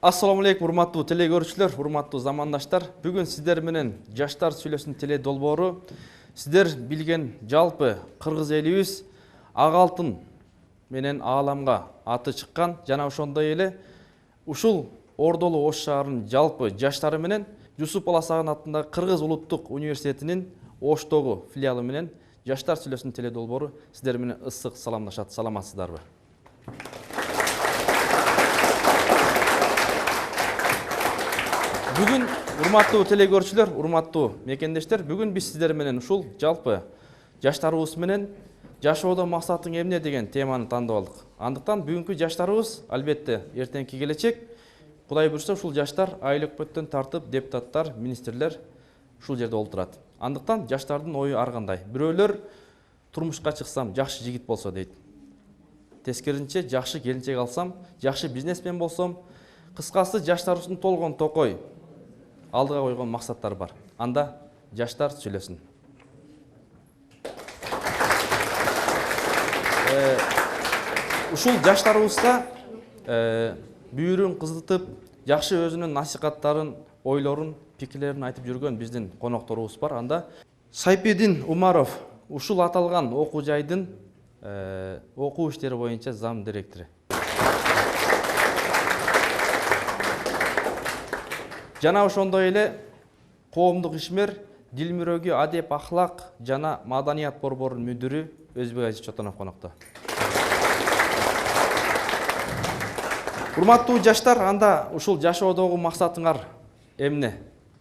Assalamu алейкум, урматтуу телегөрүүчүлөр, урматтуу замандаштар. Бүгүн сиздер менен Жаштар сүйлөсүн теле долбоору. Сиздер билген жалпы кыргыз элибиз ак алтын менен ааламга аты чыккан жана ошондой эле ушул Ордолу Ош шаарынын жалпы жаштары менен Жусуп Баласагын атындагы Кыргыз улуттук университетинин Оштогу филиалы менен Жаштар сүйлөсүн теле долбоору сиздер менен ысык саламдашат. Саламатсыздарбы? Бүгүн урматтуу телегөрүүчүлөр, урматтуу мекендештер, бүгүн биз сиздер менен ушул жалпы жаштарыбыз менен жашоодо максатың эмне деген теманы тандап алдык. Андыктан бүгүнкү жаштарыбыз албетте эртеңки келечек. Кудай буйрса ушул жаштар айыл өкмөттөн тартып депутаттар, министрлер ушул жерде олтурат. Андыктан жаштардын ою ар кандай. Бирөөлөр турмушка чыксам жакшы жигит болсо дейт. Тескеринче жакшы келинчек алсам, жакшы бизнесмен болсом, кыскасы жаштарыбыздын толгон токой алдыга койгон максаттар бар. Анда жаштар сүйлөсүн. Ушул жаштарыбызда бүйүрүн кызытып, жакшы өзүнүн насихаттарын, ойлорун, пикирлерин айтып жүргөн биздин конокторубуз бар. Анда Сайпедин Умаров ушул аталган окуу жайдын окуу иштери боюнча зам директору. Жана ошондой эле коомдук ишмер, дил мирөгү, адеп, ахлак жана маданият борборунун мүдүрү Өзбек Азиз Чотонов конокто. Урматтуу жаштар, анда ушул жашоодогу максатыңар эмне?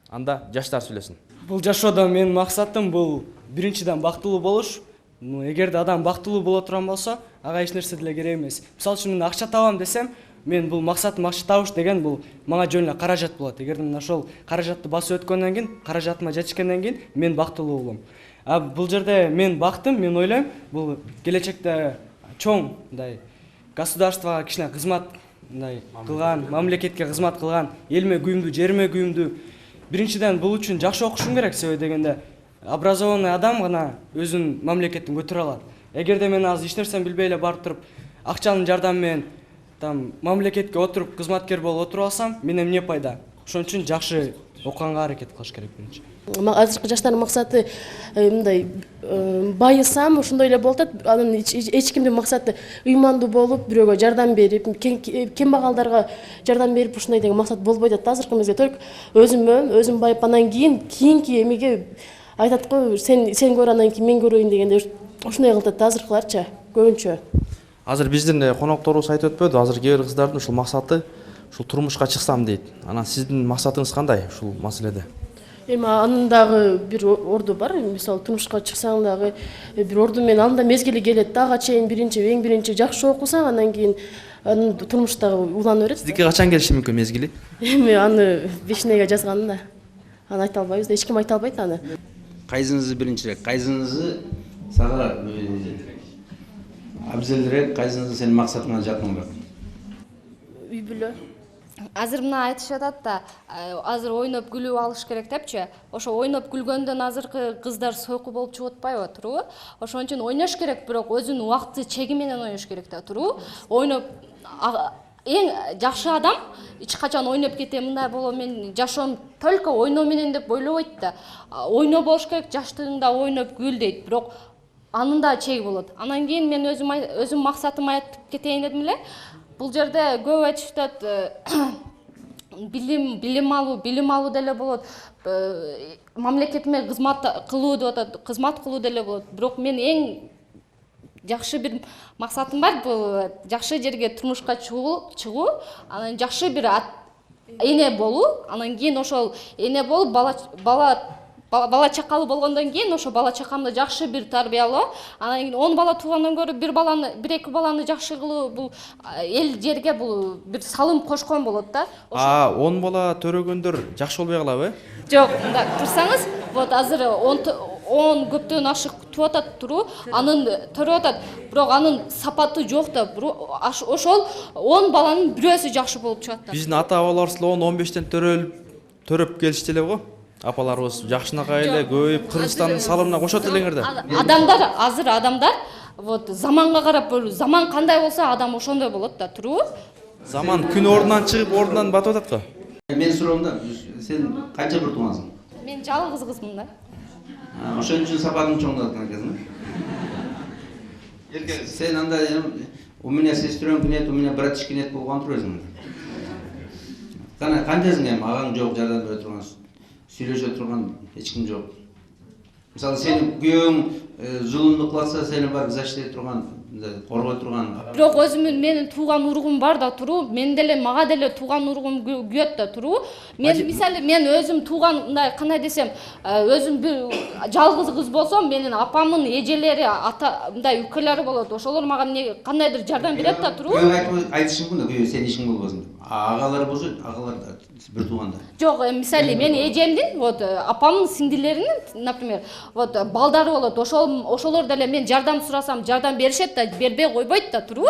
Анда жаштар сүйлөсүн. Бул жашоодо менин максатым бул биринчиден бактылуу болуш. Эгерде адам бактылуу боло турган болсо, ага эч нерсе деле керек эмес. Мисалы үчүн мен акча табам десем, мен бул максатым акча табыш деген бул мага жөн эле каражат болот. Эгерде мен ошол каражатты басып өткөндөн кийин, каражатыма жетишкенден кийин мен бактылуу болом. А бул жерде мен бактым, мен ойлойм, бул келечекте чоң мындай государствого кичине кызмат кылган, мамлекетке кызмат кылган, элиме күйүмдүү, жериме күйүмдүү. Биринчиден бул үчүн жакшы окушум керек, себеби дегенде образованный адам гана өзүнүн мамлекетин көтөрө алат. Эгерде мен азыр эч нерсени билбей эле барып туруп, акчанын жардамы менен мамлекетке отуруп кызматкер болуп отуруп алсам, мен эмне пайда? Ошон үчүн жакшы окуганга аракет кылыш керек биринчи. Азыркы жаштардын максаты мындай байысам, ошондой эле болуп атат. Анын эч кимдин максаты ыймандуу болуп, бирөөгө жардам берип, кембагалдарга жардам берип ушундай деген максат болбой атат. Азыркы мезгилде только өзүм байып, анан кийинки эмеге айтат го, сен көр, анан кийин мен көрөйүн дегенде ушундай кылып атат азыркыларчы көбүнчө. Азыр биздин конокторубуз айтып өтпөдү, азыр кээ бир кыздардын ушул максаты ушул турмушка чыксам дейт. Анан сиздин максатыңыз кандай ушул маселеде? Эми анын дагы бир орду бар. Мисалы турмушка чыксаң дагы бир орду менен анда мезгили келет. Ага чейин эң биринчи жакшы окусаң, анан кийин анын турмуштагы уланып берет. Сиздики качан келиши мүмкүн мезгили? Эми аны бешинеге жазган да. Аны айта албайбыз, эч ким айта албайт аны. Кайсыңызы биринчирээк, кайсыңызы сага абзелирээк, кайсыңызы сенин максатыңа жакынбыраак? Үй бүлө. Азыр мына айтышып атат да, азыр ойноп күлүп алыш керек депчи. Ошо ойноп күлгөндөн азыркы кыздар сойку болуп чыгып атпайбы, туурабы? Ошон үчүн ойнош керек, бирок өзүнүн убакты чеги менен ойнош керек да, туурабы? Ойноп эң жакшы адам эч качан ойноп кетем, мындай болом, мен жашоом только ойноо менен деп ойлобойт да. Ойноо болуш керек, жаштыгыңда ойноп күл дейт, бирок анын да чеги болот. Анан кийин мен өзүм максатымды айтып кетейин дедим эле. Бул жерде көп айтышып атат, билим алуу деле болот, мамлекетиме кызмат кылуу деп атат, кызмат кылуу деле болот. Бирок мен эң жакшы бир максатым бар, бул жакшы жерге турмушка чыгуу, анан жакшы бир эне болуу, анан кийин ошол эне болуп бала чакалы болгондон кийин ошо бала чакамды жакшы бир тарбиялоо, анан кийин 10 бала туугандан көрө бир эки баланы жакшы кылуу, бул эл жерге бул бир салым кошкон болот да. 10 бала төрөгөндөр жакшы болбой калабы? Жок, мындай турсаңыз, вот азыр 10 көптөн ашык туп атат, туру, анын төрөп атат, бирок анын сапаты жок да. Ошол 10 баланын бирөөсү жакшы болуп чыгат да. Биздин ата-бабаларыбыз 10-15тен төрөп келишти эле го. Апаларыбыз жакшынакай эле көбөйүп Кыргызстандын салымына кошот элеңер да. Адамдар вот заманга карап, заман кандай болсо адам ошондой болот да, туурабы? Заман күн ордунан чыгып ордунан батып атат го. Мен суроомда сен канча бир туугансың? Мен жалгыз кызмын да. Ошон үчүн сапатың чоңдатат экенсиң. Сен анда у меня сестренка нет, у меня братишки нет болгон турасың. Кандайсың эми агаң жок, жардам бере турган, сүйлөшө турган эч ким жок. Мисалы сени күйөөң зулумдук кылса, сени барып защита турган, коргой турган. Бирок өзүмүн менин тууган уругум бар да туруу, мен деле мага деле тууган уругум күйөт да туруу. Мен мисалы мен өзүм тууган мындай кандай десем, өзүм бир жалгыз кыз болсом, менин апамдын эжелери, ата мындай үкөлөрү болот. Ошолор мага кандайдыр жардам берет да туруу. Күйөөң айтышың да, күйөө сен ишиң болбосун. Агалар болсо, агалар бир тууганда. Жок, мисалы мен эжемдин, вот апамдын сиңдилеринин, например, вот балдары болот. Ошолор деле мен жардам сурасам, жардам беришет да, бербей койбойт да туруу.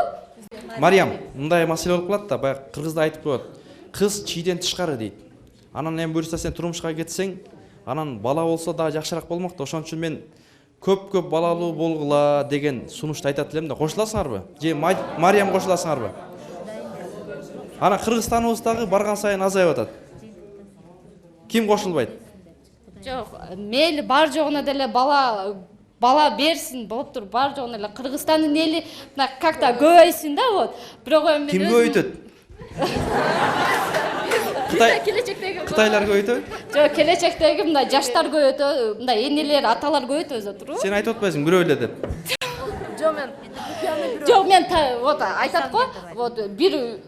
Мариям, мындай маселе болуп калат да, баягы кыргызда айтып коет. Кыз чийден тышкары дейт. Анан эми буюрса сен турмушка кетсең, анан бала болсо дагы жакшыраак болмок да. Ошон үчүн мен көп балалуу болгула деген сунушту айтат элем да. Кошуласыңарбы? Же Мариям кошуласыңарбы? Ана Кыргызстаныбыздагы барган сайын азайып атат. Ким кошулбайт? Жок, мейли бар жогуна деле бала берсин, болуптур, бар жогуна эле Кыргызстандын эли как-то көбөйсүн да, вот. Бирок эми Ким көбөйтөт? Кытайлар көбөйтөбү? Жок, келечектеги мындай жаштар көбөйтөт, мындай энелер, аталар көбөйтөбүз да турбу. Сен айтып атпайсың бирөө эле деп. Жок, мен вот айтат го, вот бир үй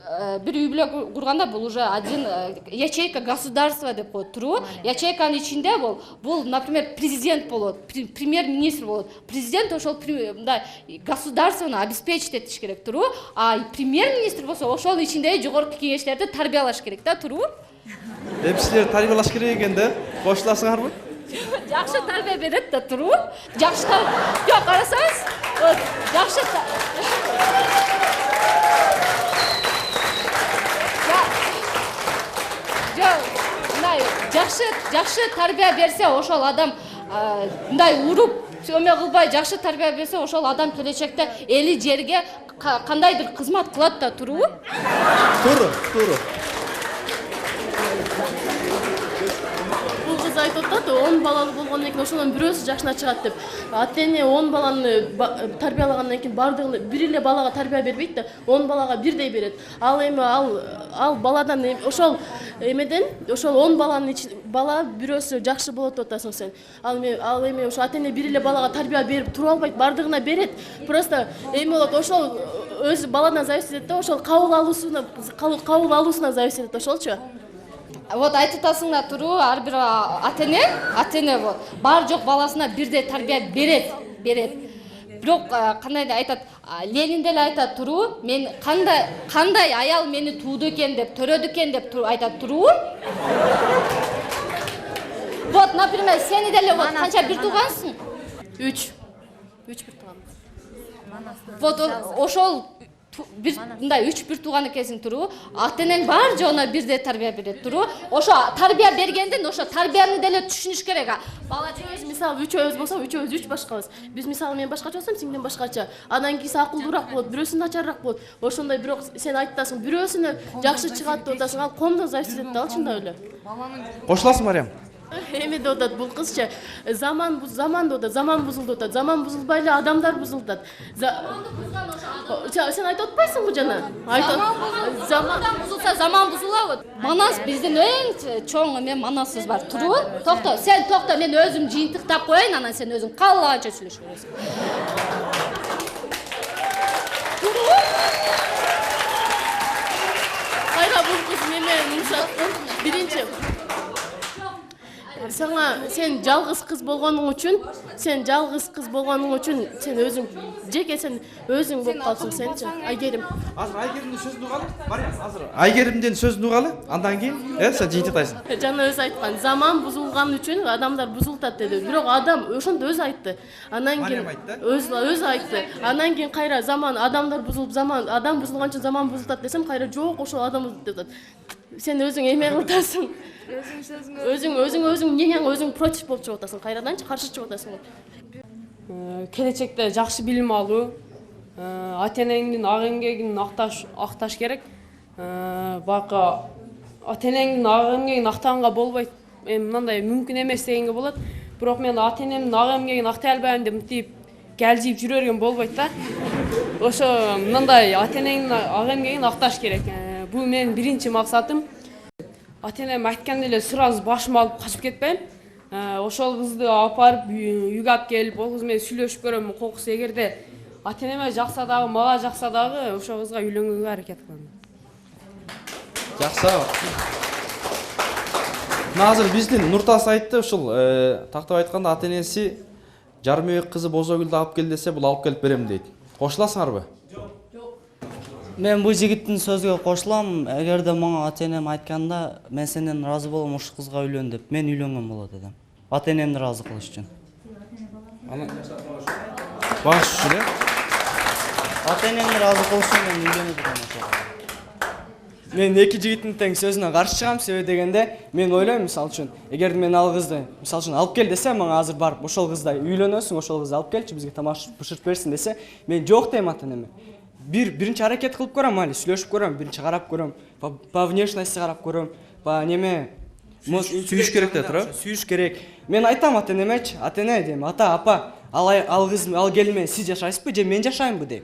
бүлө курганда бул уже один ячейка государства деп коет турбу. Ячейканын ичинде бул, например, президент болот, премьер-министр болот. Президент ошол мындай государствону обеспечить этиш керек турбу. А премьер-министр болсо ошол ичиндеги жогорку кеңештерди тарбиялаш керек да турбу. Силер тарбиялаш керек экен да. Кошуласыңарбы? Жакшы тарбия берет да турбу. Жакшы жок, карасаңыз, вот жакшы жакшы тарбия берсе, ошол адам мындай уруп эме кылбай жакшы тарбия берсе, ошол адам келечекте эли жерге кандайдыр кызмат кылат да турбу. Туура. Бул кыз айтып атат, 10 балалуу болгондон кийин ошонун бирөөсү жашына чыгат деп. Ата-эне 10 баланы тарбиялагандан кийин бардыгын бир эле балага тарбия бербейт да, 10 балага бирдей берет. Ал эми ал баладан ошол эмеден, ошол 10 баланын бала бирөөсү жакшы болот деп атасың сен. Ал эми ошо ата-эне бир эле балага тарбия берип тура албайт, бардыгына берет. Просто эми болот, ошол өзү баладан зависит этет да, ошол кабыл алуусуна зависит этет ошолчу. Вот айтып атасың да туруу, ар бир ата-эне вот бар жок баласына бирдей тарбия берет. Бирок кандай айтат, Ленин деле айтат туруу, мен кандай аял мени тууду экен деп, төрөдү экен деп айтат туруу. Вот, например, сени деле вот канча бир туугансың? 3 бир тууган. Вот ошол мындай 3 бир тууган экенсиң туруу, ата-энең бар жогуна бирдей тарбия берет туруу. Ошо тарбия бергенден ошо тарбияны деле түшүнүш керек. Бала жебес, мисалы үчөөбүз болсо, үчөөбүз 3 башкабыз. Биз мисалы мен башкача болсом, сиңден башкача. Андан кийин акылдуураак болот, бирөөсү начарраак болот. Ошондой, бирок сен айтасың, бирөөсүнө жакшы чыгат деп атасың, ал коомдон зависит этет, ал чындап эле. Кошуласың Мариям? Эме деп атат бул кызча, заман деп атат, заман бузулду деп атат. Заман бузулбай эле адамдар бузулат. Сен айтып атпайсыңбы жана? Заман бузулса, заман бузулабы? Манас биздин эң чоң эме манасыбыз бар. Турбу? Токто, сен токто, мен өзүм жыйынтыктап коеюн, анан сен өзүң каалаганча сүйлөшө бересиң. Турбу? Кайра бул кыз менен умшаттын. Биринчи сен жалгыз кыз болгонуң үчүн, сен өзүң жеке сен өзүң болуп калсың сенчи. Айгерим. Азыр Айгеримдин сөзүн угалы? Мариям, азыр Айгеримдин сөзүн угалы? Андан кийин, сен жыйынтыктайсың. Жана өзү айткан, заман бузулган үчүн адамдар бузултат деди. Бирок адам ошондо өзү айтты. Андан кийин өзү айтты. Андан кийин кайра заман адамдар бузулуп, адам бузулган үчүн заман бузултат десем, кайра жок, ошол адам бузулт деп атат. Сен өзүң эме кылтасың. Өзүң өзүң против болуп чыгып атасың, кайраданчы каршы чыгып атасың. Келечекте жакшы билим алуу, ата-энеңдин ак эмгегин акташ керек. Бака ата энеңдин ага эмгегин актаганга болбойт. Мындай мүмкүн эмес дегенге болот. Бирок мен ата энемдин ага эмгегин актай албайм деп мынтип кәлжип жүрө берген болбойт да. Ошо мындай ата энеңдин ага эмгегин акташ керек. Бул менин биринчи максатым. Ата энем айткандай эле сразу башыма алып качып кетпейм. Ошол кызды алып барып үйгө алып келип, ол кыз менен сүйлөшүп көрөм. Кокус эгерде ата энеме жакса дагы, мага жакса дагы ошол кызга үйлөнгөнгө аракет кылам. Жакшы. Азыр биздин Нуртас айтты, ушул тактап айтканда ата энеси Жарымбек кызы Бозогүлдү алып кел десе, бул алып келип берем дейт. Кошуласыңарбы? Мен бул жигиттин сөзүгө кошулам. Эгерде мага ата энем айтканда, мен сенден ыраазы болом, ушул кызга үйлөн деп, мен үйлөнгөн болот элем. Ата энемди ыраазы кылыш үчүн. Баш үчүн, Ата энемди ыраазы кылыш үчүн мен үйлөнүп атам ошого. Мен эки жигиттин тең сөзүнө каршы чыгам. Себеби дегенде, мен ойлойм, мисалы үчүн, эгерде мен ал кызды, мисалы үчүн, алып кел десе, мага азыр барып ошол кыздай үйлөнөсүң, ошол кызды алып келчи, бизге тамак бышырып берсин десе, мен жок дейм ата энеме. Биринчи аракет кылып көрөм, али сүйлөшүп көрөм, биринчи карап көрөм, по внешности карап көрөм, по неме сүйүш керек да тура. Сүйүш керек. Мен айтам ата энемечи, ата эне дейм, ата, апа, ал кыз, ал келин менен сиз жашайсызбы же мен жашаймбы дейм.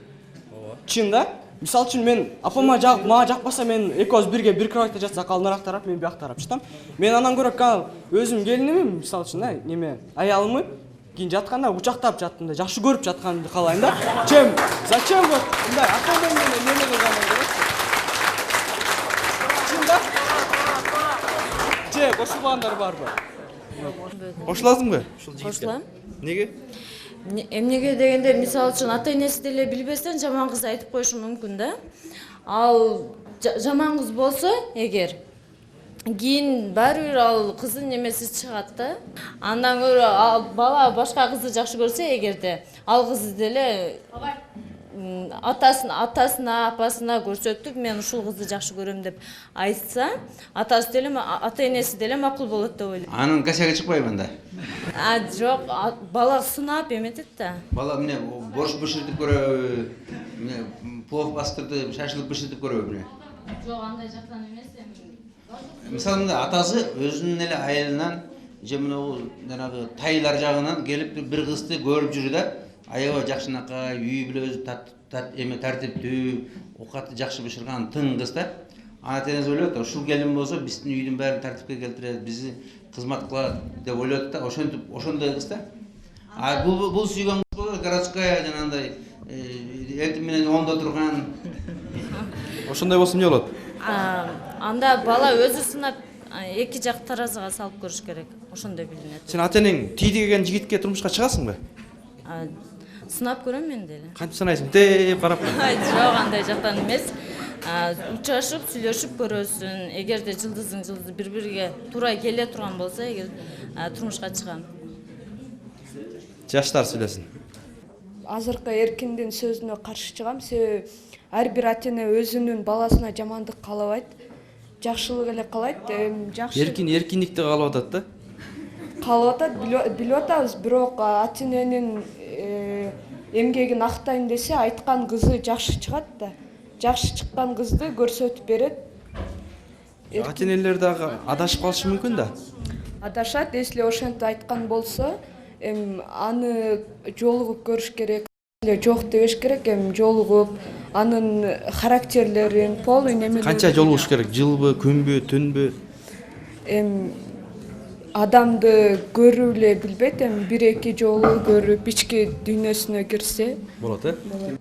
Чын да? Мисалы үчүн мен апама мага жакпаса, мен экөөбүз бирге бир кроватьта жатсак, ал нарак тарап, мен бияк тарап чытам. Мен андан көрө өзүм келиними, мисалы үчүн, неме, аялымы кийин жатканда кучактап жаттым, жакшы көрүп жатканымды каалайм да. Зачем вот мындай ата эне менен неме кылгандай керек? Чын да? Же кошулгандар барбы? Кошуласыңбы ушул жигитке? Кошулам. Неге? Эмнеге дегенде, мисалы үчүн ата энеси деле билбестен жаман кыз айтып коюшу мүмкүн да. Ал жаман кыз болсо, эгер кийин баары бир ал кыздын немеси чыгат да. Андан көрө ал бала башка кызды жакшы көрсө, эгерде ал кызды деле атасына, апасына көрсөтүп, мен ушул кызды жакшы көрөм деп айтса, атасы деле, ата энеси деле макул болот деп ойлойм. Анын косяги чыкпайбы анда? Жок, бала сынап эметет да. Бала эмне борщ бышыртып көрөбү, эмне плов бастырды, шашлык бышыртып көрөбү эмне? Жок, андай жактан эмес эми. Мисалы атасы өзүнүн эле айылынан же мына жанагы тайлар жагынан келип бир кызды көрүп жүрү да, аябай жакшынакай, үй бүлө өзү тартиптүү, оокатты жакшы бышырган тың кыз да. Ата энеси ойлойт, ушул келин болсо биздин үйдүн баарын тартипке келтирет, бизди кызмат кылат деп ойлойт да, ошондой кыз да. Бул сүйгөн кыз болсо городская жанагындай элти менен оңдо турган. Ошондой болсо эмне болот? Анда бала өзү сынап, эки жак таразыга салып көрүш керек. Ошондой билинет. Сен ата энең тий деген жигитке турмушка чыгасыңбы? Сынап көрөм мен деле. Кантип санайсың? Деп карап. Жок, андай жактан эмес. Учашып, сүйлөшүп көрөсүн. Эгерде жылдызы бири-бириге туура келе турган болсо, эгер турмушка чыгам. Жаштар сүйлөсүн. Азыркы эркиндин сөзүнө каршы чыгам. Себеби ар бир ата эне өзүнүн баласына жамандык каалабайт, жакшылык эле каалайт. Жакшы Эркиндикти каалап атат да? каалап атат, билип атабыз, бирок ата эненин эмгегин актайын десе, айткан кызы жакшы чыгат да. Жакшы чыккан кызды көрсөтүп берет. Ата энелер дагы адашып калышы мүмкүн да. Адашат, если ошентип айткан болсо, аны жолугуп көрүш керек. Жок дебеш керек, жолугуп, анын характерлерин, полный немелерин. Канча жолугуш керек? Жылбы, күнбү, түнбү? Адамды көрүү эле билбейт, бир-эки жолу көрүп, ички дүйнөсүнө кирсе болот,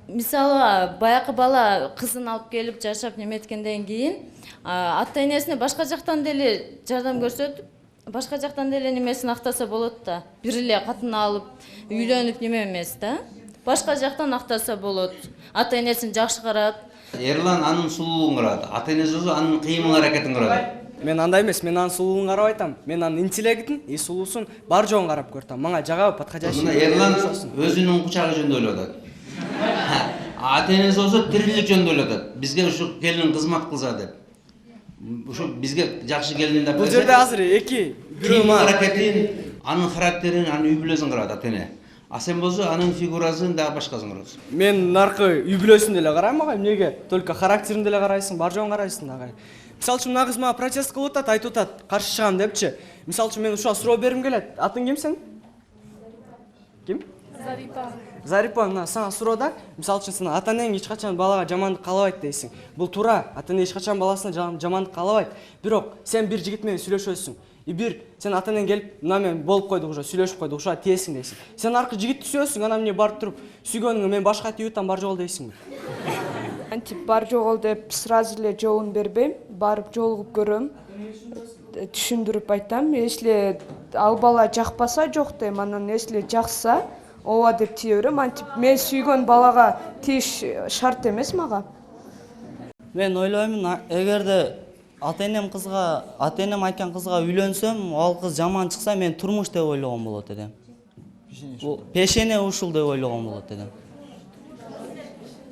Мисалы, баякы бала кызын алып келип жашап неметкенден кийин, ата энесине башка жактан деле жардам көрсөтүп, башка жактан деле немесин актаса болот да. Бир эле катын алып, үйлөнүп неме эмес да. Башка жактан актаса болот. Ата энесин жакшы карап. Эрлан анын сулуулугун карат, ата энеси болсо анын кыймыл аракетин карат. Мен андай эмес, мен анын сулуулугун карап айтам. Мен анын интеллектин, сулуусун бар жогун карап көртөм. Мага жагабы подходящий. Мына Эрлан өзүнүн кучагы жөнүндө ойлоп атат. Ата энеси болсо тирилик жөнүндө ойлоп атат. Бизге ушу келин кызмат кылса деп. Ушу бизге жакшы келин деп. Бул жерде азыр эки кыймыл аракетин, анын характерин, анын үй бүлөсүн карап ата эне. сен болсо анын фигурасын дагы башкасын көрөсүң. Мен наркы үй бүлөсүн деле карайм агай, эмнеге? Только характерин деле карайсың, бар жоон карайсың агай. Мисалы үчүн мына кыз мага протест кылып атат, айтып атат, каршы чыгам депчи. Мисалы үчүн мен ушуга суроо бергим келет. Атың ким сен? Ким? Зарипа, мына сага суроо да. Мисалы үчүн сен ата-энең эч качан балага жамандык каалабайт дейсиң. Бул туура. Ата-эне эч качан баласына жамандык каалабайт. Бирок сен бир жигит менен сүйлөшөсүң. Бир сен ата-энең келип, мына мен болуп койдук уже, сүйлөшүп койдук, ушуга тиесиң дейсиң. Сен аркы жигитти сүйөсүң, анан эмне барып туруп, сүйгөнүңө мен башка тиюттан бар жол дейсиңби? Антип бар жогол деп сразу эле жообун бербейм, барып жолугуп көрөм, түшүндүрүп айтам. Если ал бала жакпаса жок дейм, анан если жакса ооба деп тие берем. Антип мен сүйгөн балага тийиш шарт эмес мага. Мен ойлоймун, эгерде ата-энем айткан кызга үйлөнсөм, ал кыз жаман чыкса, мен турмуш деп ойлогон болот элем. Пешене ушул деп ойлогон болот элем.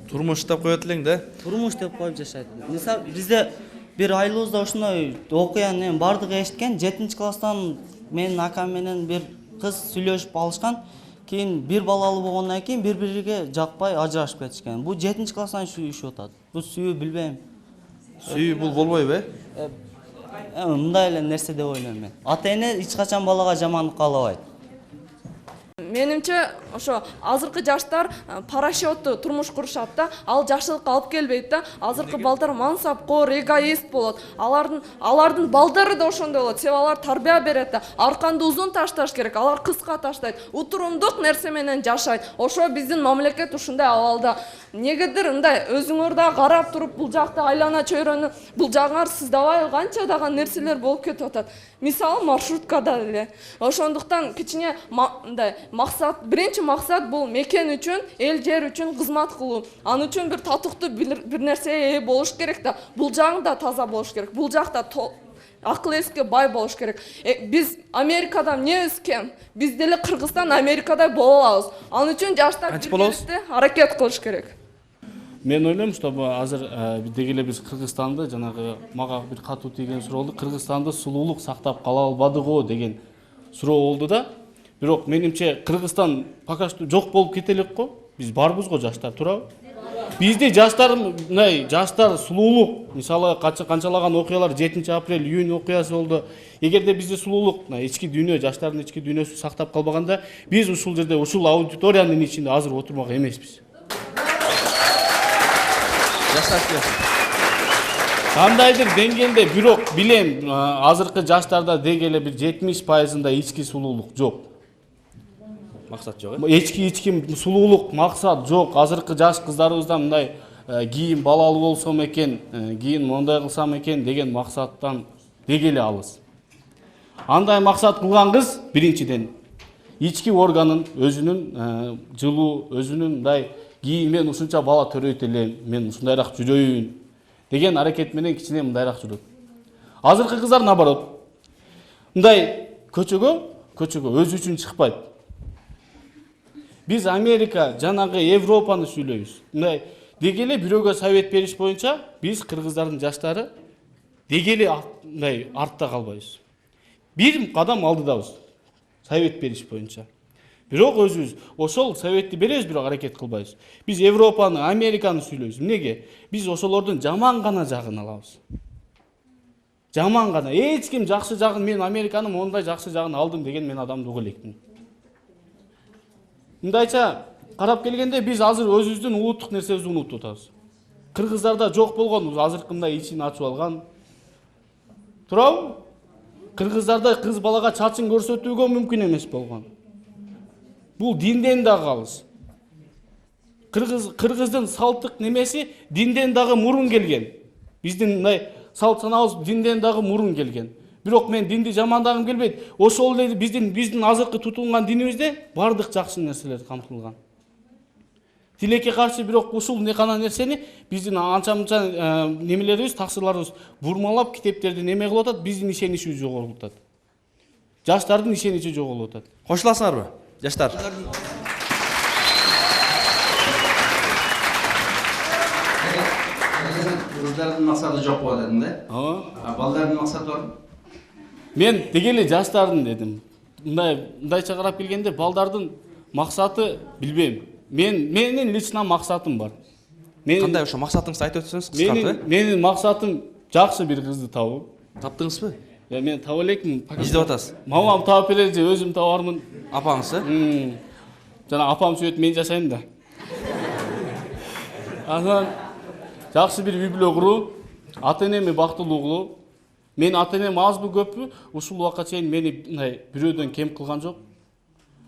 Турмуш деп коет элең да. Турмуш деп коюп жашайт. Мисалы, бизде бир айылыбызда ошондой окуяны бардыгы эшиткен. 7-класстан менин акам менен бир кыз сүйлөшүп алышкан. Кийин бир балалуу болгондон кийин бири-бириге жакпай ажырашып кетишкен. Бул 7-класстан сүйүшүп атат. Бул сүйүү билбейм. Сүйүү бул болбойбу? Мындай эле нерсе деп ойлойм мен. Ата-эне эч качан балага жамандык каалабайт. Менимче ошо азыркы жаштар парашютту турмуш курушат да, ал жакшылыкка алып келбейт да. Азыркы балдар мансапкор, эгоист болот. Алардын балдары да ошондой болот. Себеби алар тарбия берет да. Арканды узун ташташ керек, алар кыска таштайт. Утурумдук нерсе менен жашайт. Ошо биздин мамлекет ушундай абалда. Негедир мындай өзүңөр да карап туруп бул жакта айлана чөйрөнү бул жагыңар сыздабай канча дагы нерселер болуп кетип атат. Мисалы маршруткада эле. Ошондуктан кичине мындай максат, биринчи максат бул мекен үчүн, эл жер үчүн кызмат кылуу. Аны үчүн бир татыктуу бир нерсе болуш керек да. Бул жагың да таза болуш керек. Бул жакта акыл эске бай болуш керек. Биз Америкада эмнебиз кем? Биз деле Кыргызстан Америкадай боло алабыз. Аны үчүн жаштар биргеликте аракет кылыш керек. Мен ойлойм, чтобы азыр дегеле биз Кыргызстанды жанагы мага бир катуу тийген суроо болду. Кыргызстанды сулуулук сактап кала албадыгы деген суроо болду да. Бирок менимче Кыргызстан пока что жок болуп кете элек го. Биз барбыз го жаштар, туурабы? Бизде жаштар мындай жаштар сулуулук, мисалы канчалаган окуялар 7-апрель июнь окуясы болду. Эгерде бизде сулуулук, ички дүйнө, жаштардын ички дүйнөсүн сактап калбаганда, биз ушул жерде, ушул аудиториянын ичинде азыр отурмак эмеспиз. Кандайдыр деңгээлде бирок билем, азыркы жаштарда дегеле бир 70%-ында ички сулуулук жок. Максат жок. Ички сулуулук максат жок. Азыркы жаш кыздарыбызда мындай кийин балалуу болсом экен, кийин мондай кылсам экен деген максаттан дегеле алыс. Андай максат кылган кыз биринчиден ички органын өзүнүн жылуу, өзүнүн мындай кийин мен ушунча бала төрөйт элем, мен ушундайраак жүрөйүн деген аракет менен кичине мындайраак жүрөт. Азыркы кыздар наоборот. Мындай көчөгө өзү үчүн чыкпайт. Биз Америка, жанагы Европаны сүйлөйбүз. Мындай дегеле бирөөгө совет бериш боюнча биз кыргыздардын жаштары дегеле мындай артта калбайбыз. Бир кадам алдыдабыз. Совет бериш боюнча. Бирок өзүбүз ошол советти беребиз, бирок аракет кылбайбыз. Биз Европаны, Американы сүйлөйбүз. Эмнеге? Биз ошолордун жаман гана жагын алабыз. Жаман гана. Эч ким жакшы жагын, мен Американын мондай жакшы жагын алдым деген мен адамды угу элекмин. Мындайча карап келгенде биз азыр өзүбүздүн улуттук нерсебизди унутуп атабыз. Кыргыздарда жок болгон, азыркы мындай ичин ачып алган. Туурабы? Кыргыздарда кыз балага чачын көрсөтүүгө мүмкүн эмес болгон. Бул динден да калыс. Кыргыздын салттык немеси динден дагы мурун келген. Биздин мындай салт санабыз динден дагы мурун келген. Бирок мен динди жамандагым келбейт. Ошол эле биздин азыркы тутулган динибизде бардык жакшы нерселер камтылган. Тилекке каршы бирок ушул некана нерсени биздин анча-мынча немелерибиз, таксырларыбыз бурмалап китептерди неме кылып атат, биздин ишеничибиз жоготуп атат. Жаштардын ишеничи жоголуп атат. Кошуласыңарбы? Жаштар. Кыздардын максаты жок болот дедим да. Балдардын максаты барбы? Мен дегеле жаштардын дедим. Мындайча карап келгенде балдардын максаты билбейм. Менин лично максатым бар. Кандай ошо максатыңызды айтып өтсөңүз кыскартып? Менин максатым жакшы бир кызды табуу. Таптыңызбы? Мен таба элекмин. Издеп атасыз. Мамам таап берер же өзүм табармын. Апаңыз? Жана апам сөйт мен жашайм да. Анан жакшы бир үй бүлө куруу, ата-энеми бактылуу кылуу. Мен ата-энем азбы көппү, ушул убакка чейин мени мындай бирөөдөн кем кылган жок.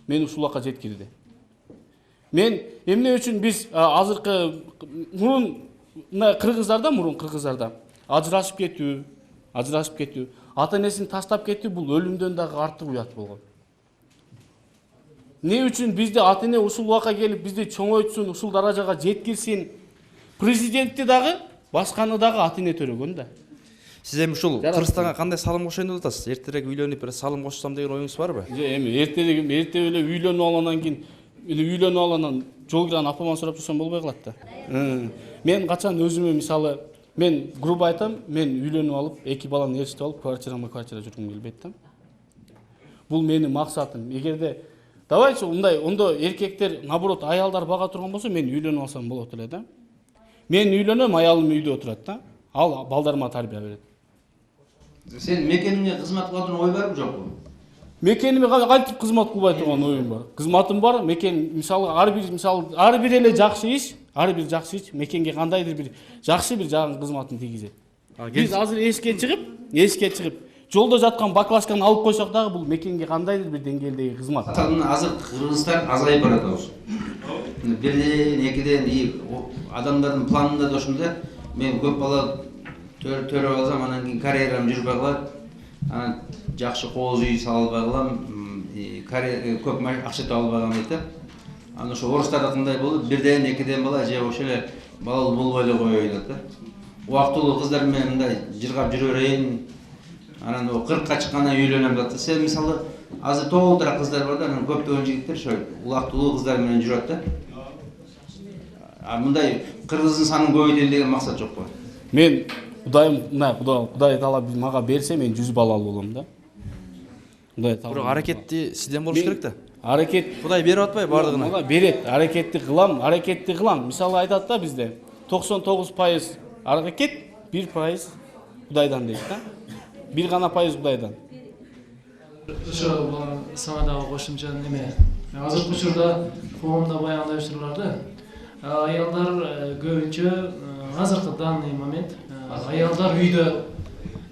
Мени ушул убакка жеткирди. Мен эмне үчүн биз азыркы мурун кыргыздарда ажырашып кетүү, ата-энесин таштап кетүү бул өлүмдөн дагы артык уят болгон. Не үчүн бизде ата-эне ушул убакка келип бизди чоңойтсун, ушул даражага жеткирсин. Президентти дагы, башканы дагы ата-эне төрөгөн да. Сиз эми ушул Кыргызстанга кандай салым кошоюн деп атасыз? Эртерээк үйлөнүп бир салым кошсам деген оюңуз барбы? Эми эрте эле үйлөнүп алгандан кийин жол киран апаман сурап турсам болбой калат да. Мен качан өзүмө мисалы мен грубо айтам, мен үйлөнүп алып, 2 баланы ээрчитип алып, квартира жүргүм келбейт да. Бул менин максатым. Эгерде давайчы ондо эркектер наоборот аялдар бага турган болсо, мен үйлөнүп алсам болот эле да. Мен үйлөнөм, аялым үйдө отурат да. Ал балдарыма тарбия берет. Сен мекениңе кызмат кылатын ой барбы жокпу? Мекениме кантип кызмат кылбай турган оюм бар. Кызматым бар. Мекен мисалы ар бир эле жакшы иш, мекенге кандайдыр бир жакшы бир жагын кызматын тийгизет. Биз азыр эшикке чыгып, жолдо жаткан баклажканы алып койсок дагы бул мекенге кандайдыр бир деңгээлдеги кызмат. Азыр Кыргызстан азайып барат. Бирден, экиден адамдардын планында да ошондо мен көп бала төрөп алсам, анан кийин карьерам жүрбөй калат. Анан жакшы кооз үй сала албай калам, көп акча таба албаган дейт да. Анан ошо орустардыкындай болуп, бирден, экиден бала же ошо эле балалуу болбой эле коёюн да. Убактылуу кыздар менен мындай жыргап жүрө берейин. Анан 40ка чыккандан үйлөнөм деп. Сен мисалы азыр тоолтура кыздар бар да, анан көптөгөн жигиттер ошо убактылуу кыздар менен жүрөт да. Мындай кыргыздын санын көбөйтөлү деген максат жокпу? Мен Кудай таала мага берсе, мен 100 балалуу болом да. Кудай таала. Бирок аракетти сизден болуш керек да. Аракет Кудай берип атпайбы бардыгына? Мага берет, аракетти кылам. Мисалы айтат да бизде 99% аракет, 1% Кудайдан дейт да. Бир гана пайыз Кудайдан. Ошо сага дагы кошумча неме. Азыркы учурда коомдо баягындай учурларда аялдар көбүнчө азыркы данный момент аялдар үйдө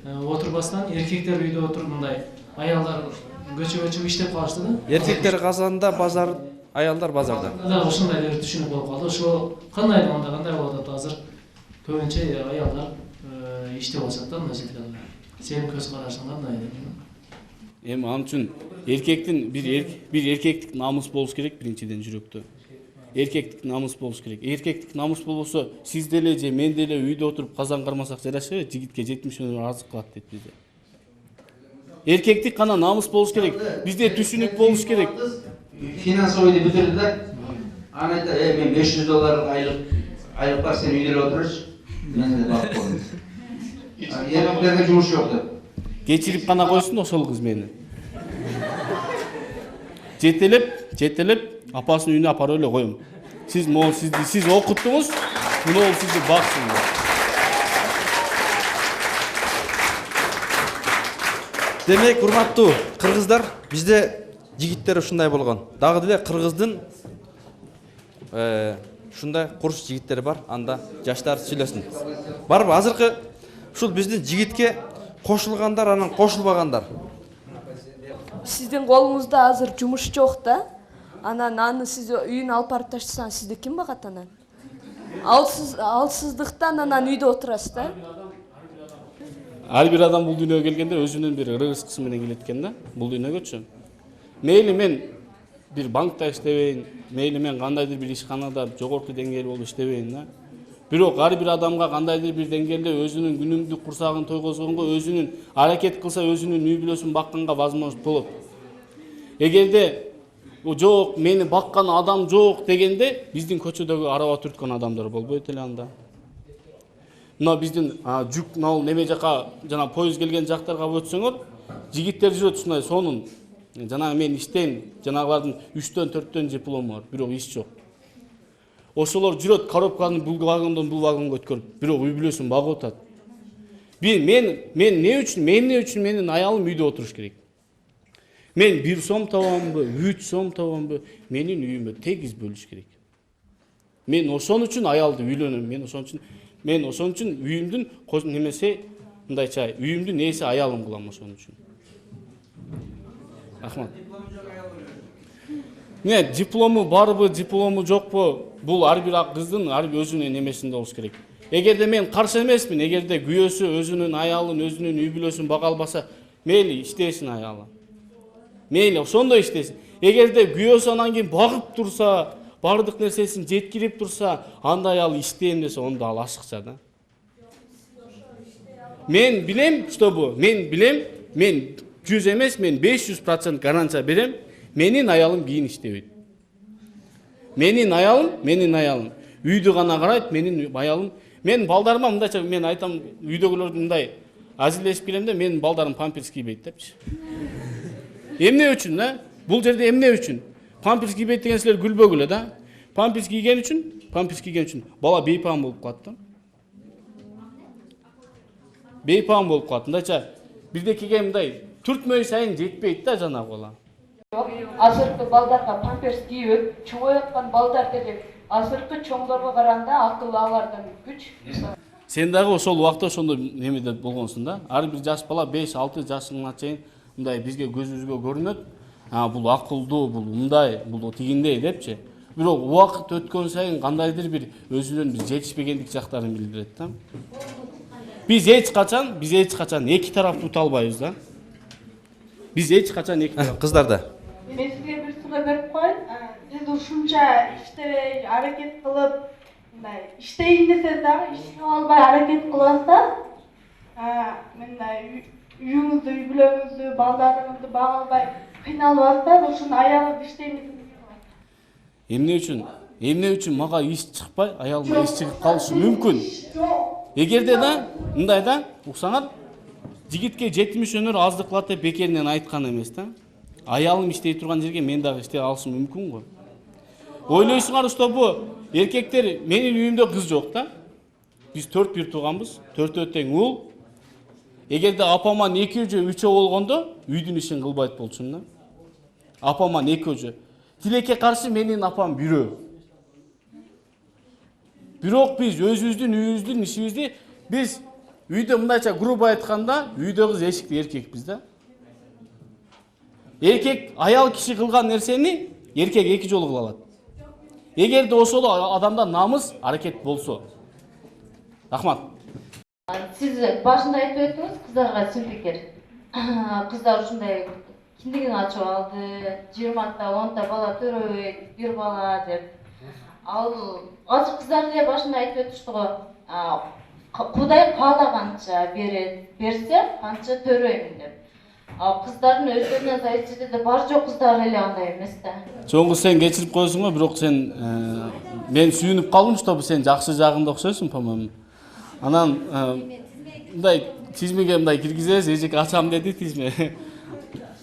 отурбастан эркектер үйдө отургандай аялдар көчө иштеп калышты да. Эркектер казанда, аялдар базарда. Да, ошондой бир түшүнүк болуп калды. Ошо кандай болуп атат азыр? Көбүнчө аялдар иштеп алышат да мына жерде. Сенин көз карашыңда кандай? Эми ал үчүн эркектин бир эркектик намыс болуш керек биринчиден жүрөктө. Эркектик намыс болуш керек. Эркектик намыс болбосо, сиз деле же мен деле үйдө отуруп казан кармасак жарашпайбы? Жигитке 70 миллион азык кылат дейт бизде. Эркектик гана намыс болуш керек. Бизде түшүнүк болуш керек. Финансовыйды бүтүрдү да. Аны айта, мен $500 айлык бар, сен үйдө отурчу. Мен да багып койдум. Эркектерге жумуш жок деп. Кечирип гана койсун ошол кыз мени. Жетелеп апасынын үйүнө апарып эле коем. Сиз окуттуңуз, мына сизди баксын. Демек, урматтуу кыргыздар, бизде жигиттер ушундай болгон. Дагы деле кыргыздын ушундай курс жигиттери бар, анда жаштар сүйлөсүн. Барбы азыркы ушул биздин жигитке кошулгандар, анан кошулбагандар. Сиздин колуңузда азыр жумуш жок да. Анан аны сиз үйүнө алып барып таштасаңыз, сизди ким багат анан? Алсыздыктан анан үйдө отурасыз да. Ар бир адам бул дүйнөгө келгенде өзүнүн бир ыргызчысы менен келет экен да, бул дүйнөгөчү. Мейли мен бир банкта иштебейин, мейли мен кандайдыр бир ишканада жогорку деңгээл болуп иштебейин да. Бирок ар бир адамга кандайдыр бир деңгээлде өзүнүн күнүмдүк курсагын тойгозгонго, өзүнүн аракет кылса өзүнүн үй бүлөсүн бакканга возможность болот. Эгерде жок, мени баккан адам жок дегенде, биздин көчөдөгү араба түрткөн адамдар болбойт эле анда. Мына биздин жүк неме жака жана поезд келген жактарга өтсөңөр, жигиттер жүрөт ушундай сонун Жанагы мен иштейм, жанагылардын 3-төн 4төн диплому бар, бирок иш жок. Ошолор жүрөт коробканы бул вагондон бул вагонго өткөрүп, бирок үй бүлөсүн багып атат. Мен эмне үчүн менин аялым үйдө отуруш керек? Мен 1 сом табамбы, 3 сом табамбы, менин үйүмө тегиз бөлүш керек. Мен ошон үчүн аялды үйлөнөм. Мен ошон үчүн үйүмдүн немесе мындайча үйүмдүн ээси аялым кылам ошон үчүн. Рахмат. Не, диплому барбы, диплому жокпу? Бул ар бир кыздын ар бир өзүнүн немесинде болуш керек. Эгерде мен каршы эмесмин, эгерде күйөөсү өзүнүн аялын, өзүнүн үй бүлөсүн бага албаса, мейли иштесин аялы. Мейли ошондой иштесин. Эгерде күйөөсү анан кийин багып турса, бардык нерсесин жеткирип турса, анда аял иштейм десе, онда ал ашыкча да. Мен билем, мен 100 эмес, мен 500% гарантия берем, менин аялым кийин иштебейт. Менин аялым үйдү гана карайт, менин аялым. Мен балдарыма мындайча мен айтам, үйдөгүлөрдү мындай азилдешип келем да, менин балдарым памперс кийбейт депчи. Эмне үчүн да? Бул жерде эмне үчүн? Памперс кийбейт деген силер күлбөгүлө да. Памперс кийген үчүн бала бейпам болуп калат да. Бейпам болуп калат. Мындайча бирдекеге мындай түртмөй сайын жетпейт да жанагы бала. Азыркы балдарга памперс кийип чубой аткан балдар деле азыркы чоңдорго караганда акыл алардан күч. Сен дагы ошол убакта ошондой немеде болгонсуң да. Ар бир жаш бала 5-6 жашыңа чейин мындай бизге көзүбүзгө көрүнөт. Бул акылдуу, бул мындай, бул тигиндей депчи. Бирок убакыт өткөн сайын кандайдыр бир өзүнүн бир жетишпегендик жактарын билдирет да. Биз эч качан эки тарафты тута албайбыз да. Биз эч качан эки тарафты. Кыздарда. Мен сизге бир суроо берип коеюн. Сиз ушунча иштебей аракет кылып, мындай иштейин десеңиз дагы иштеп албай аракет кылып атсаңыз, мындай үйүңүздү, үй бүлөңүздү, балдарыңызды бага албай кыйналып атсаңыз, ушуну аялыңыз иштейм десеңиз. Эмне үчүн мага иш чыкпай, аялыма иш чыгып калышы мүмкүн. Эгерде да, мындай да, уксаңар, жигитке 70 өнөр азды кылат деп бекеринен айткан эмес да. Аялым иштей турган жерге мен дагы иштей алышым мүмкүн го. Ойлойсуңар уштобу, эркектер, менин үйүмдө кыз жок да. Биз 4 тууганбыз, 4 тең уул. Эгерде апаман 2 же 3 болгондо, үйдүн ишин кылбайт болчумун да. Апаман 2 же. Тилекке каршы менин апам бирөө. Бирок биз өзүбүздүн үйүбүздүн ишибизди биз үйдө мындайча грубо айтканда, үйдө кыз эшикте эркекпиз да. Эркек аял киши кылган нерсени эркек 2 жолу кыла алат. Эгерде ошол адамда намыс, аракет болсо. Рахмат. Сиз башында айтып өттүңүз, кыздарга симпикер. Кыздар ушундай киндигин ачып алды, 20-та 10-та бала төрөбөйт, бир бала деп. Ал азыр кыздар деле башында айтып өтүштү го. Кудай каалаганча берсе, канча төрөйм деп. Кыздардын өздөрүнө зависит этет, бар жок кыздар эле андай эмес да. Чоңгу сен кечирип коесуң го, бирок сен мен сүйүнүп калдым, чтобы сен жакшы жагында окшойсуң, по-моему. Анан мындай тизмеге мындай киргизебиз, эжек ачам деди тизме.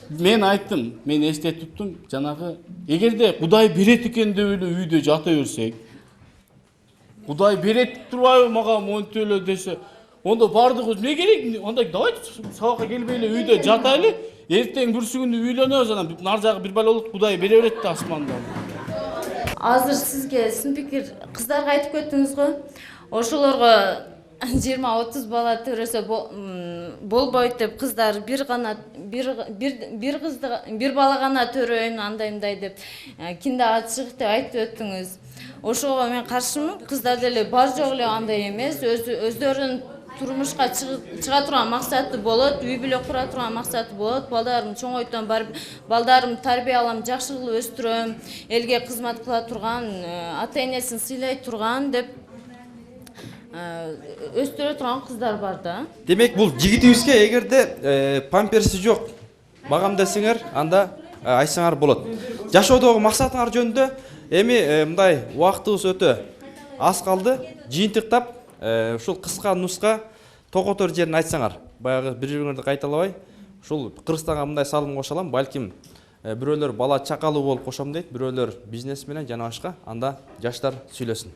Мен айттым, мен эсте туттум, жанагы эгерде Кудай берет экен деп эле үйдө жата берсек, Кудай берет турбайбы мага монтип эле десе, онда бардыгыбыз эмне керек? Онда давайте сабакка келбей эле үйдө жатайлы, эртең бүрсүгүндө үйлөнөбүз, анан нар жагы бир бала болот, Кудай бере берет да асмандан. Азыр сизге симпикер кыздарга айтып кеттиңиз го. Ошолорго 20-30 бала төрөсө болбойт деп, кыздар бир бала гана төрөйм, андай мындай деп кинде ачык деп айтып өттүңүз. Ошого мен каршымын. Кыздар деле бар жок эле андай эмес, өздөрүнүн турмушка чыга турган максаты болот, үй бүлө кура турган максаты болот. Балдарым чоңойтом, балдарым тарбия алам, жакшы кылып өстүрөм, элге кызмат кыла турган, ата энесин сыйлай турган деп өстүрө турган кыздар бар да. Демек бул жигитибизге эгерде памперси жок багам десеңер, анда айтсаңар болот. Жашоодогу максатыңар жөнүндө эми мындай убактыбыз өтө аз калды. Жыйынтыктап ушул кыска нуска токотор жерин айтсаңар, баягы бири-бириңерди кайталабай, ушул Кыргызстанга мындай салым кошо алам, балким бирөөлөр бала чакалуу болуп кошом дейт, бирөөлөр бизнес менен жана башка. Анда жаштар сүйлөсүн.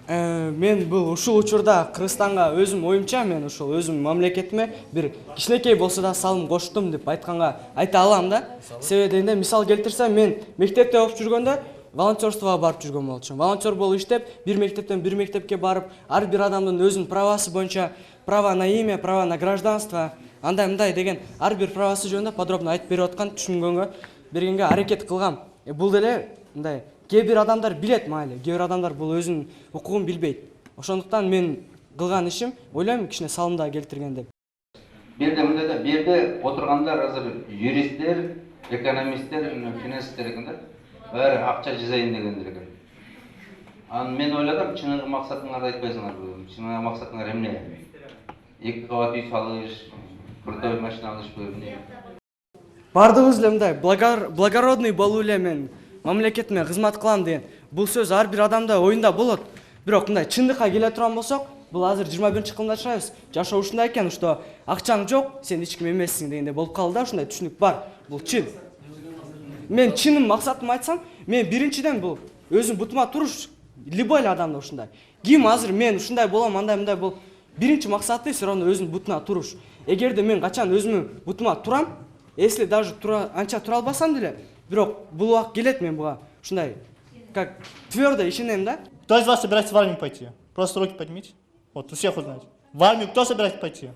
Мен бул ушул учурда Кыргызстанга өзүм оюмча, мен ушул өзүм мамлекетиме бир кичинекей болсо да салым коштум деп айтканга айта алам да. Себеби дегенде мисал келтирсем, мен мектепте окуп жүргөндө волонтерствого барып жүргөн болчумун. Волонтер болуп иштеп, бир мектептен бир мектепке барып, ар бир адамдын өзүнүн правасы боюнча, право на имя, право на гражданство, андай мындай деген ар бир правасы жөнүндө подробно айтып берип аткан, түшүнгөнгө, бергенге аракет кылгам. Бул деле мындай кээ бир адамдар билет майли, кээ бир адамдар бул өзүнүн укугун билбейт. Ошондуктан мен кылган ишим ойлойм кичине салым да келтирген деп. Бирде мындай да, бирде отургандар азыр юристтер, экономисттер, финансисттер экендер. Баары акча жасайын дегендер экен. Анан мен ойладым, чыныгы максатыңарды айтпайсыңарбы? Чыныгы максатыңар эмне? 2 кабат үй салыш, крутой машина алышпы, эмне? Бардыгыбыз эле мындай благородный болуу эле мен мамлекетиме кызмат кылам деген бул сөз ар бир адамда оюнда болот. Бирок мындай чындыкка келе турган болсок, бул азыр 21-кылымда жашайбыз. Жашоо ушундай экен, что акчаң жок, сен эч ким эмессиң дегенде болуп калды да, ушундай түшүнүк бар. Бул чын. Мен чынын максатымды айтсам, мен биринчиден бул өзүм бутума туруш, любой адамда ушундай. Ким азыр мен ушундай болом, андай мындай бул биринчи максаты все равно өзүнүн бутуна туруш. Эгерде мен качан өзүмүн бутума турам, если даже анча тура албасам деле, бирок бул убак келет, мен буга ушундай как твердо ишенем да. Кто из вас собирается в армию пойти? Просто руки поднимите. Вот, у всех узнать. В армию кто собирается пойти?